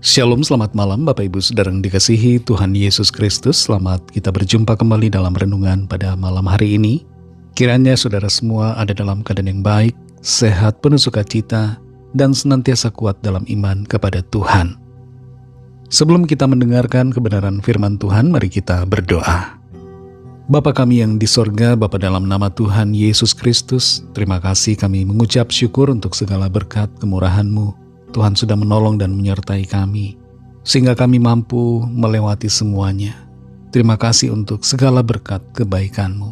Shalom, selamat malam Bapak Ibu Saudara yang dikasihi Tuhan Yesus Kristus. Selamat kita berjumpa kembali dalam renungan pada malam hari ini. Kiranya saudara semua ada dalam keadaan yang baik, sehat, penuh sukacita, dan senantiasa kuat dalam iman kepada Tuhan. Sebelum kita mendengarkan kebenaran firman Tuhan, mari kita berdoa. Bapa kami yang di sorga, Bapa dalam nama Tuhan Yesus Kristus, terima kasih kami mengucap syukur untuk segala berkat kemurahan-Mu. Tuhan sudah menolong dan menyertai kami, sehingga kami mampu melewati semuanya. Terima kasih untuk segala berkat kebaikan-Mu.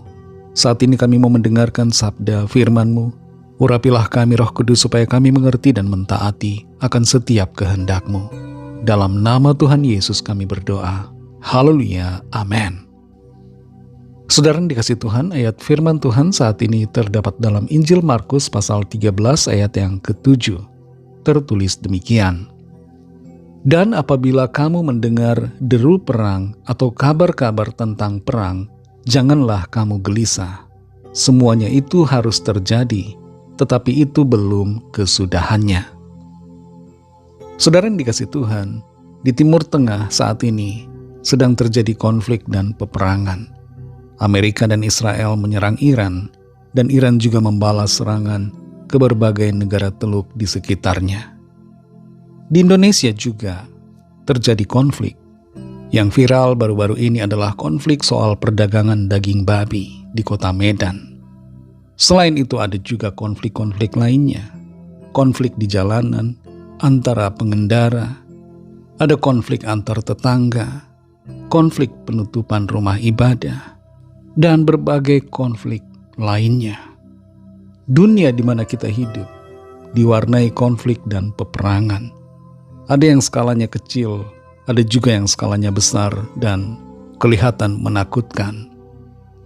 Saat ini kami mau mendengarkan sabda firman-Mu. Urapilah kami Roh Kudus supaya kami mengerti dan mentaati akan setiap kehendak-Mu. Dalam nama Tuhan Yesus kami berdoa. Haleluya, amin. Saudara yang dikasihi Tuhan, ayat firman Tuhan saat ini terdapat dalam Injil Markus pasal 13 ayat yang ke-7. Tertulis demikian. Dan apabila kamu mendengar deru perang atau kabar-kabar tentang perang, janganlah kamu gelisah. Semuanya itu harus terjadi, tetapi itu belum kesudahannya. Saudara yang dikasihi Tuhan, di Timur Tengah saat ini sedang terjadi konflik dan peperangan. Amerika dan Israel menyerang Iran, dan Iran juga membalas serangan ke berbagai negara teluk di sekitarnya. Di Indonesia juga terjadi konflik. Yang viral baru-baru ini adalah konflik soal perdagangan daging babi di kota Medan. Selain itu ada juga konflik-konflik lainnya. Konflik di jalanan antara pengendara, ada konflik antar tetangga, konflik penutupan rumah ibadah, dan berbagai konflik lainnya. Dunia di mana kita hidup diwarnai konflik dan peperangan. Ada yang skalanya kecil, ada juga yang skalanya besar dan kelihatan menakutkan.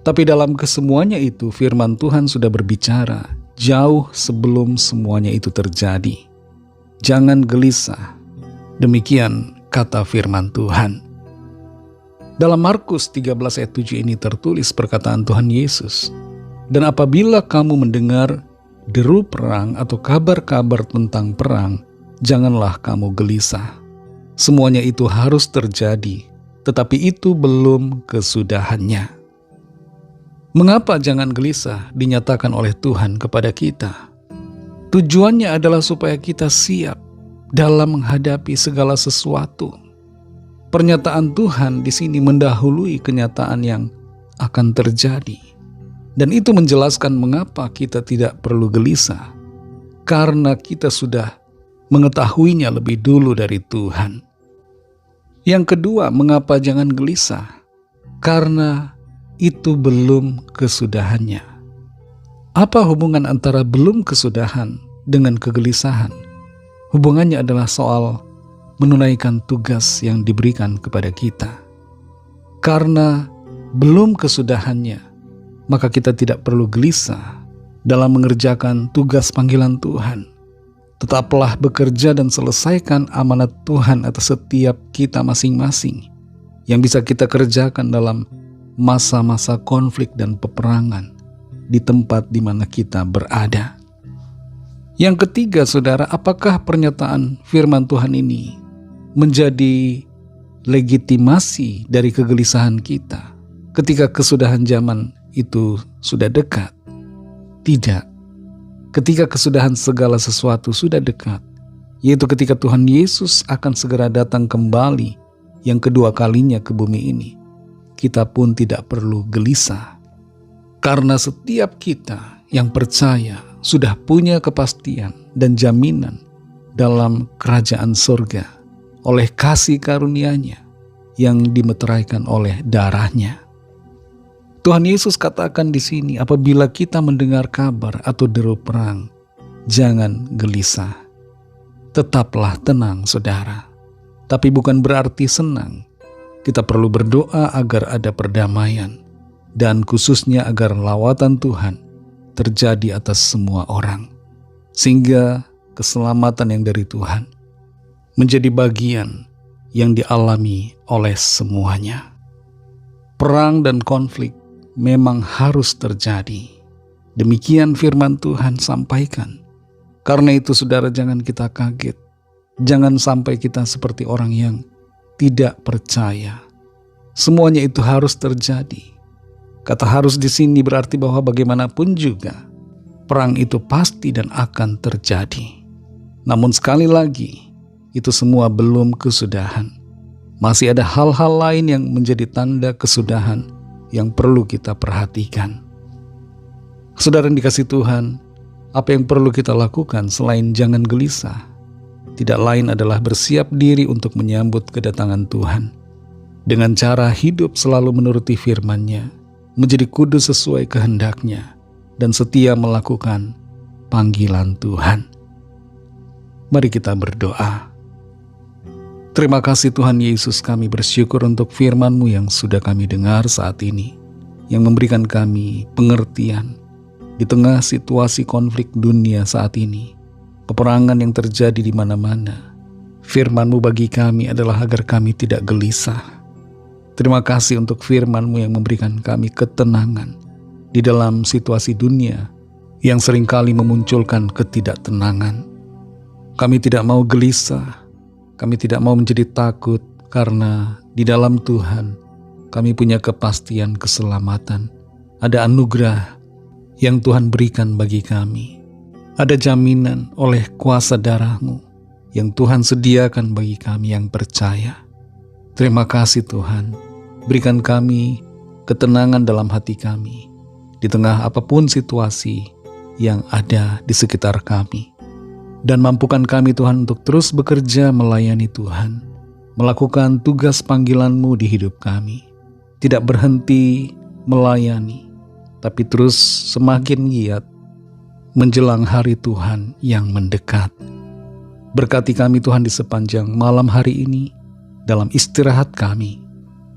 Tapi dalam kesemuanya itu firman Tuhan sudah berbicara jauh sebelum semuanya itu terjadi. Jangan gelisah. Demikian kata firman Tuhan. Dalam Markus 13 ayat 7 ini tertulis perkataan Tuhan Yesus. Dan apabila kamu mendengar deru perang atau kabar-kabar tentang perang, janganlah kamu gelisah. Semuanya itu harus terjadi, tetapi itu belum kesudahannya. Mengapa jangan gelisah dinyatakan oleh Tuhan kepada kita? Tujuannya adalah supaya kita siap dalam menghadapi segala sesuatu. Pernyataan Tuhan di sini mendahului kenyataan yang akan terjadi. Dan itu menjelaskan mengapa kita tidak perlu gelisah. Karena kita sudah mengetahuinya lebih dulu dari Tuhan. Yang kedua, mengapa jangan gelisah? Karena itu belum kesudahannya. Apa hubungan antara belum kesudahan dengan kegelisahan? Hubungannya adalah soal menunaikan tugas yang diberikan kepada kita. Karena belum kesudahannya, maka kita tidak perlu gelisah dalam mengerjakan tugas panggilan Tuhan. Tetaplah bekerja dan selesaikan amanat Tuhan atas setiap kita masing-masing yang bisa kita kerjakan dalam masa-masa konflik dan peperangan di tempat di mana kita berada. Yang ketiga, saudara, apakah pernyataan firman Tuhan ini menjadi legitimasi dari kegelisahan kita ketika kesudahan zaman itu sudah dekat? Tidak. Ketika kesudahan segala sesuatu sudah dekat, yaitu ketika Tuhan Yesus akan segera datang kembali yang kedua kalinya ke bumi ini, kita pun tidak perlu gelisah. Karena setiap kita yang percaya sudah punya kepastian dan jaminan dalam kerajaan surga oleh kasih karunia-Nya yang dimeteraikan oleh darah-Nya. Tuhan Yesus katakan di sini, apabila kita mendengar kabar atau deru perang, jangan gelisah. Tetaplah tenang, saudara. Tapi bukan berarti senang. Kita perlu berdoa agar ada perdamaian, dan khususnya agar lawatan Tuhan terjadi atas semua orang, sehingga keselamatan yang dari Tuhan menjadi bagian yang dialami oleh semuanya. Perang dan konflik memang harus terjadi. Demikian firman Tuhan sampaikan. Karena itu saudara, jangan kita kaget Jangan sampai kita seperti orang yang tidak percaya. Semuanya itu harus terjadi. Kata harus di sini berarti bahwa bagaimanapun juga perang itu pasti dan akan terjadi. Namun sekali lagi, itu semua belum kesudahan. Masih ada hal-hal lain yang menjadi tanda kesudahan yang perlu kita perhatikan. Saudara yang dikasihi Tuhan, apa yang perlu kita lakukan selain jangan gelisah? Tidak lain adalah bersiap diri untuk menyambut kedatangan Tuhan. Dengan cara hidup selalu menuruti firman-Nya, menjadi kudus sesuai kehendak-Nya, dan setia melakukan panggilan Tuhan. Mari kita berdoa. Terima kasih Tuhan Yesus, kami bersyukur untuk firman-Mu yang sudah kami dengar saat ini, yang memberikan kami pengertian di tengah situasi konflik dunia saat ini, peperangan yang terjadi di mana-mana. Firman-Mu bagi kami adalah agar kami tidak gelisah. Terima kasih untuk firman-Mu yang memberikan kami ketenangan di dalam situasi dunia yang seringkali memunculkan ketidaktenangan. Kami tidak mau gelisah, kami tidak mau menjadi takut, karena di dalam Tuhan kami punya kepastian keselamatan. Ada anugerah yang Tuhan berikan bagi kami. Ada jaminan oleh kuasa darah-Mu yang Tuhan sediakan bagi kami yang percaya. Terima kasih Tuhan, berikan kami ketenangan dalam hati kami di tengah apapun situasi yang ada di sekitar kami. Dan mampukan kami Tuhan untuk terus bekerja melayani Tuhan, melakukan tugas panggilan-Mu di hidup kami. Tidak berhenti melayani, tapi terus semakin giat menjelang hari Tuhan yang mendekat. Berkati kami Tuhan di sepanjang malam hari ini, dalam istirahat kami.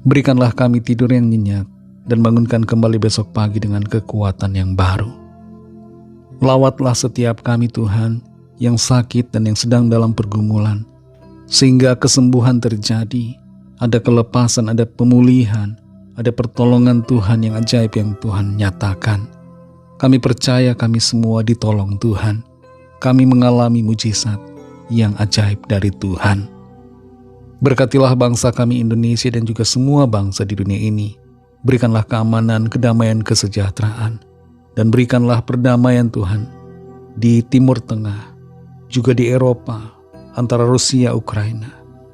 Berikanlah kami tidur yang nyenyak, dan bangunkan kembali besok pagi dengan kekuatan yang baru. Lawatlah setiap kami Tuhan, yang sakit dan yang sedang dalam pergumulan, sehingga kesembuhan terjadi, ada kelepasan, ada pemulihan, ada pertolongan Tuhan yang ajaib yang Tuhan nyatakan. Kami percaya kami semua ditolong Tuhan. Kami mengalami mujizat yang ajaib dari Tuhan. Berkatilah bangsa kami Indonesia dan juga semua bangsa di dunia ini. Berikanlah keamanan, kedamaian, kesejahteraan, dan berikanlah perdamaian Tuhan di Timur Tengah, juga di Eropa, antara Rusia, Ukraina,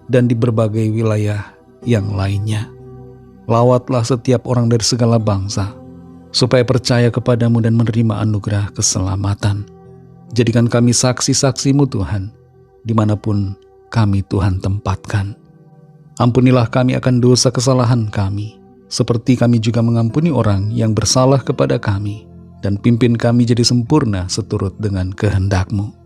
dan di berbagai wilayah yang lainnya. Lawatlah setiap orang dari segala bangsa, supaya percaya kepadamu dan menerima anugerah keselamatan. Jadikan kami saksi-saksi-Mu Tuhan, dimanapun kami Tuhan tempatkan. Ampunilah kami akan dosa kesalahan kami, seperti kami juga mengampuni orang yang bersalah kepada kami, dan pimpin kami jadi sempurna seturut dengan kehendak-Mu.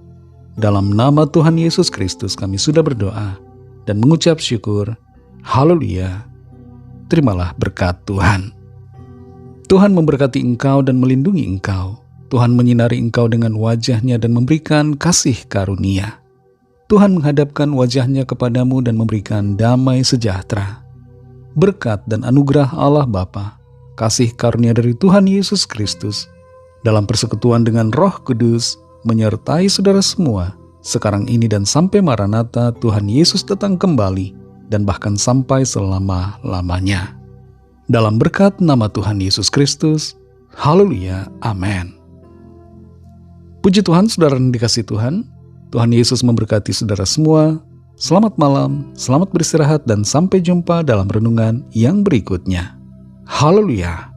Dalam nama Tuhan Yesus Kristus kami sudah berdoa dan mengucap syukur. Haleluya. Terimalah berkat Tuhan. Tuhan memberkati engkau dan melindungi engkau. Tuhan menyinari engkau dengan wajah-Nya dan memberikan kasih karunia. Tuhan menghadapkan wajah-Nya kepadamu dan memberikan damai sejahtera. Berkat dan anugerah Allah Bapa, kasih karunia dari Tuhan Yesus Kristus, dalam persekutuan dengan Roh Kudus, menyertai saudara semua, sekarang ini dan sampai Maranatha Tuhan Yesus datang kembali, dan bahkan sampai selama-lamanya. Dalam berkat nama Tuhan Yesus Kristus, haleluya, amin. Puji Tuhan, saudara yang dikasihi Tuhan, Tuhan Yesus memberkati saudara semua. Selamat malam, selamat beristirahat, dan sampai jumpa dalam renungan yang berikutnya. Haleluya.